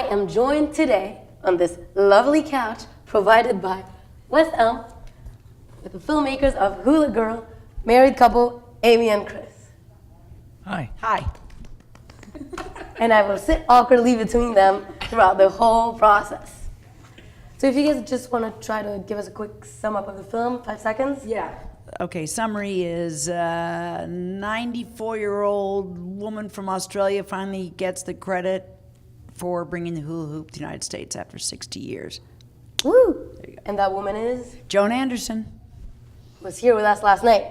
I am joined today on this lovely couch provided by West Elm with the filmmakers of Hula Girl, married couple Amy and Chris. Hi. Hi. And I will sit awkwardly between them throughout the whole process. So if you guys just want to try to give us a quick sum up of the film, 5 seconds. Yeah. Okay, summary is a 94-year-old woman from Australia finally gets the credit for bringing the hula hoop to the United States after 60 years. Woo! And that woman is? Joan Anderson. Was here with us last night.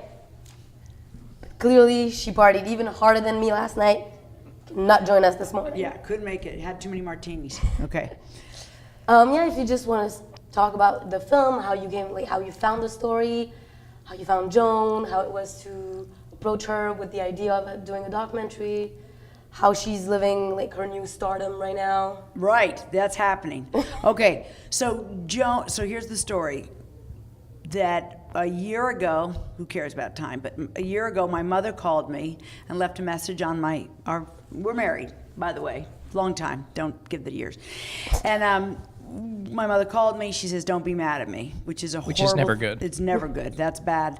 Clearly, she partied even harder than me last night. Not join us this morning. Yeah, couldn't make it. Had too many martinis. Okay. Yeah, if you just want to talk about the film, how you came, like how you found the story, how you found Joan, how it was to approach her with the idea of doing a documentary, how she's living like her new stardom right now. Right, that's happening. Okay, so Joan, so here's the story. That a year ago, who cares about time, but a year ago my mother called me and left a message on we're married, by the way, long time, don't give the years. And my mother called me, she says, don't be mad at me, which is never good. It's never good, that's bad.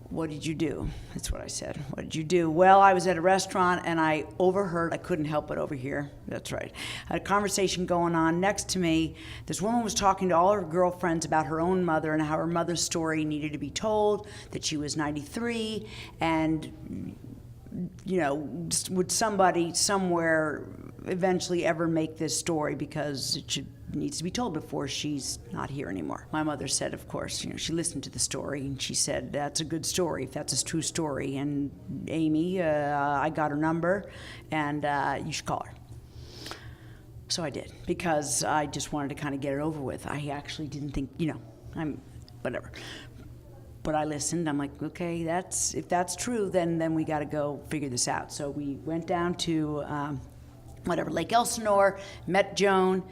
What did you do? That's what I said. What did you do? Well, I was at a restaurant and I overheard, I couldn't help but overhear, that's right. I had a conversation going on next to me. This woman was talking to all her girlfriends about her own mother and how her mother's story needed to be told, that she was 93, and you know, would somebody somewhere eventually ever make this story because it needs to be told before she's not here anymore. My mother said, of course, you know, she listened to the story and she said, that's a good story, if that's a true story. And Amy, I got her number and you should call her. So I did, because I just wanted to kind of get it over with. I actually didn't think, you know, whatever. But I listened. I'm like, okay, if that's true, then we got to go figure this out. So we went down to Lake Elsinore, met Joan,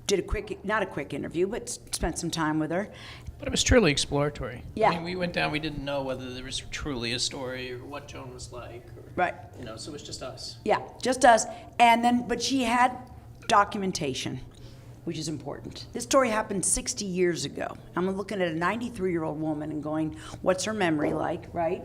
did not a quick interview, but spent some time with her. But it was truly exploratory. Yeah. I mean, we went down, we didn't know whether there was truly a story or what Joan was like. Right. You know, so it was just us. Yeah, just us. And then, but she had documentation, which is important. This story happened 60 years ago. I'm looking at a 93-year-old woman and going, what's her memory like, right?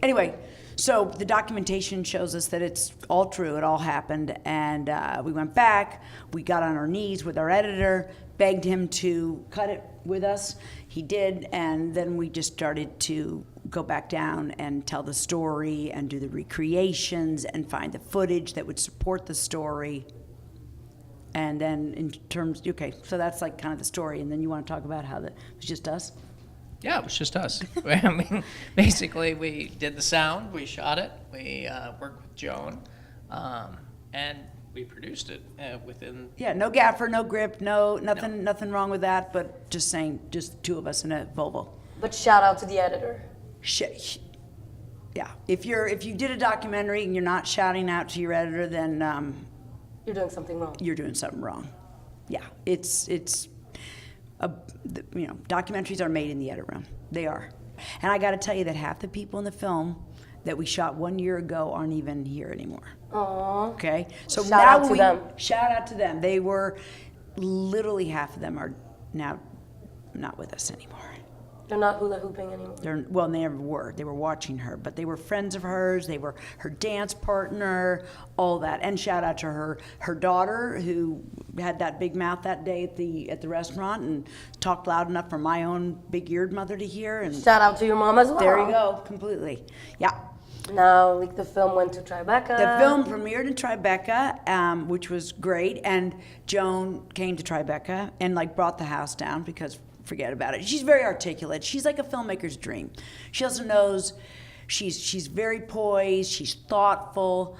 Anyway, so the documentation shows us that it's all true, it all happened, and we went back, we got on our knees with our editor, begged him to cut it with us. He did, and then we just started to go back down and tell the story and do the recreations and find the footage that would support the story. And then in terms, okay, so that's like kind of the story, and then you want to talk about how it was just us? Yeah, it was just us. I mean, basically, we did the sound, we shot it, we worked with Joan, and we produced it within... Yeah, no gaffer, no grip, nothing wrong with that, but just saying, just two of us in a Volvo. But shout out to the editor. Yeah, if you did a documentary and you're not shouting out to your editor, then you're doing something wrong. You're doing something wrong. Yeah, it's you know, documentaries are made in the edit room. They are. And I got to tell you that half the people in the film that we shot 1 year ago aren't even here anymore. Aww. Okay? So shout now out to them. Shout out to them. They were, literally half of them are now not with us anymore. They're not hula hooping anymore. Well, they never were. They were watching her, but they were friends of hers. They were her dance partner, all that. And shout out to her daughter, who had that big mouth that day at the restaurant and talked loud enough for my own big-eared mother to hear. And shout out to your mom as well. There you go, completely. Yeah. Now, like, the film went to Tribeca. The film premiered in Tribeca, which was great, and Joan came to Tribeca and like brought the house down because forget about it. She's very articulate. She's like a filmmaker's dream. She also knows she's very poised. She's thoughtful.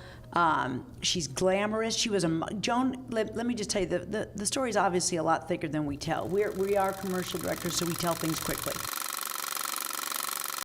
She's glamorous. She was Joan. Let me just tell you, the story is obviously a lot thicker than we tell. We are commercial directors, so we tell things quickly.